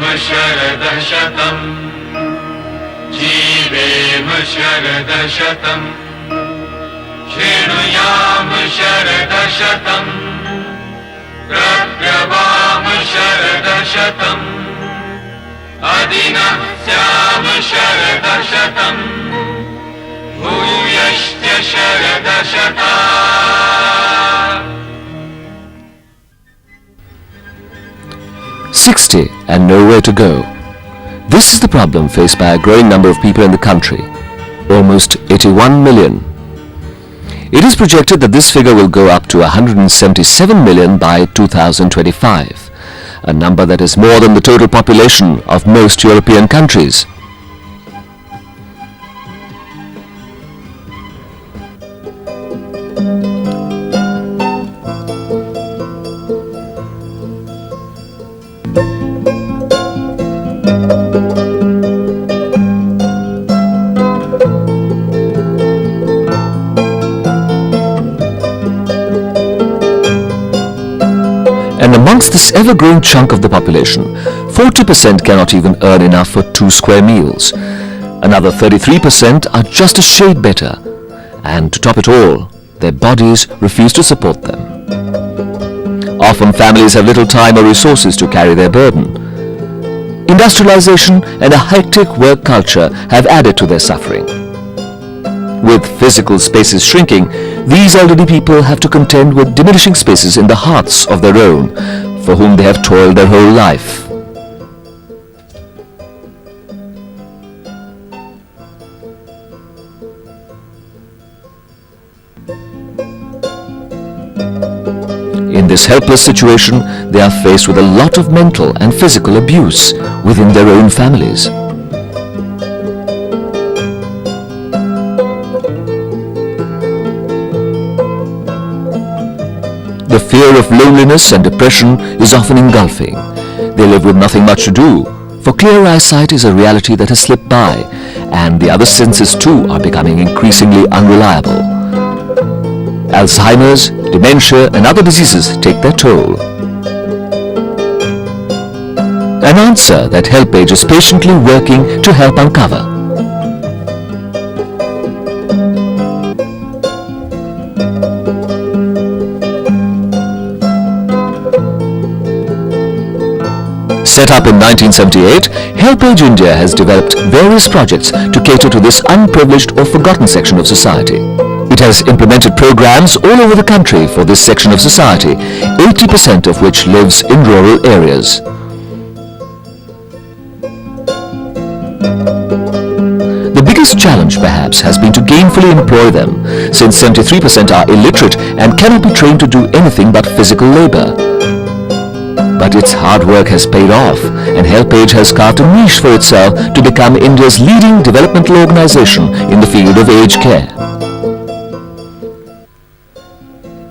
शरदः शतम् जीवेम शरदः शतम् शृणुयाम शरदः शतम् प्रप्लवाम शरदः शतम् अदिनः स्याम शरदः शतम् भूयश्च शरदः शतम् 60 and nowhere to go. This is the problem faced by a growing number of people in the country, almost 81 million. It is projected that this figure will go up to 177 million by 2025, a number that is more than the total population of most European countries. And amongst this ever-growing chunk of the population, 40% cannot even earn enough for 2 square meals. Another 33% are just a shade better. And to top it all, their bodies refuse to support them. Often families have little time or resources to carry their burden. Industrialization and a hectic work culture have added to their suffering. With physical spaces shrinking, these elderly people have to contend with diminishing spaces in the hearts of their own, for whom they have toiled their whole life. In this helpless situation, they are faced with a lot of mental and physical abuse within their own families. The fear of loneliness and depression is often engulfing. They live with nothing much to do, for clear eyesight is a reality that has slipped by, and the other senses too are becoming increasingly unreliable. Alzheimer's, dementia and other diseases take their toll. An answer that HelpAge is patiently working to help uncover. Set up in 1978, HelpAge India has developed various projects to cater to this unprivileged or forgotten section of society. It has implemented programs all over the country for this section of society, 80% of which lives in rural areas. The biggest challenge, perhaps, has been to gainfully employ them, since 73% are illiterate and cannot be trained to do anything but physical labor. But its hard work has paid off, and HelpAge has carved a niche for itself to become India's leading developmental organization in the field of aged care.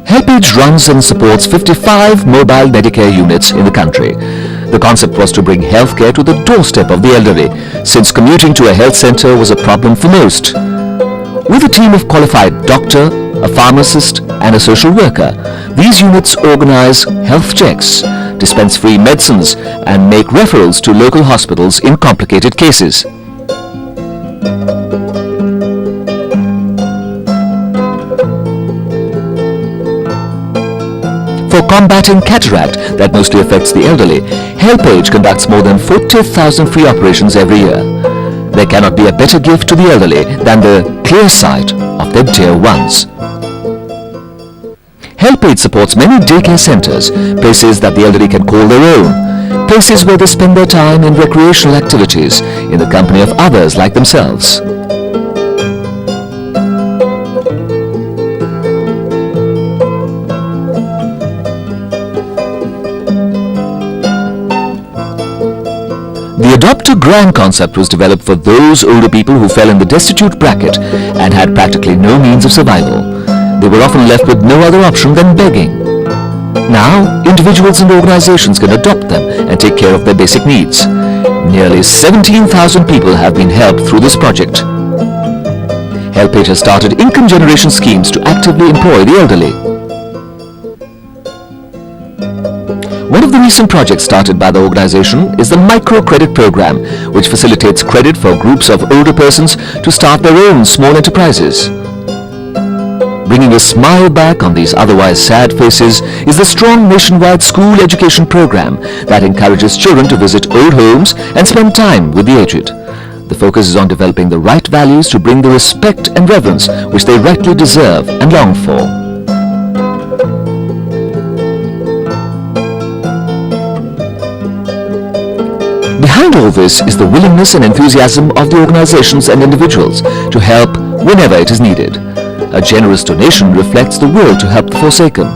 HelpAge runs and supports 55 mobile Medicare units in the country. The concept was to bring healthcare to the doorstep of the elderly, since commuting to a health center was a problem for most. With a team of qualified doctor, a pharmacist and a social worker, these units organize health checks, dispense free medicines and make referrals to local hospitals in complicated cases. For combating cataract that mostly affects the elderly, HelpAge conducts more than 40,000 free operations every year. There cannot be a better gift to the elderly than the clear sight of their dear ones. HelpAge supports many daycare centers, places that the elderly can call their own, places where they spend their time in recreational activities in the company of others like themselves. The adopt-a-grand concept was developed for those older people who fell in the destitute bracket and had practically no means of survival. They were often left with no other option than begging. Now, individuals and organizations can adopt them and take care of their basic needs. Nearly 17,000 people have been helped through this project. HelpAge has started income generation schemes to actively employ the elderly. One of the recent projects started by the organization is the microcredit program, which facilitates credit for groups of older persons to start their own small enterprises. Bringing a smile back on these otherwise sad faces is the strong nationwide school education program that encourages children to visit old homes and spend time with the aged. The focus is on developing the right values to bring the respect and reverence which they rightly deserve and long for. Behind all this is the willingness and enthusiasm of the organizations and individuals to help whenever it is needed. A generous donation reflects the will to help the forsaken.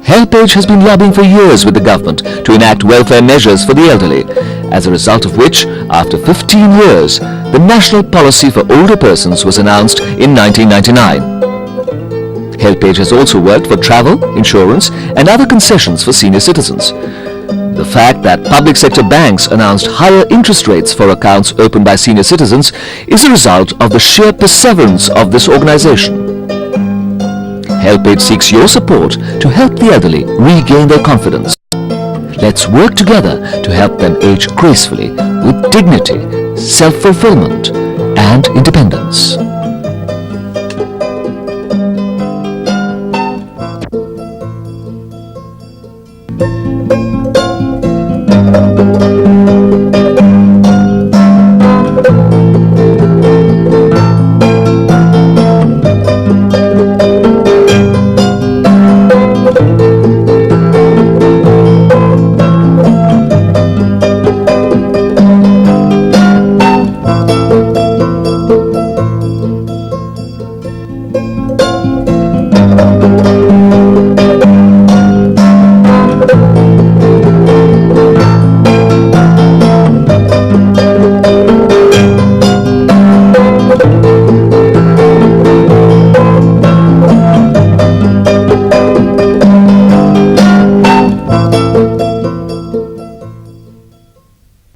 HelpAge has been lobbying for years with the government to enact welfare measures for the elderly, as a result of which, after 15 years, the National Policy for Older Persons was announced in 1999. HelpAge has also worked for travel, insurance and other concessions for senior citizens. The fact that public sector banks announced higher interest rates for accounts opened by senior citizens is a result of the sheer perseverance of this organization. HelpAge seeks your support to help the elderly regain their confidence. Let's work together to help them age gracefully with dignity, self-fulfillment and independence.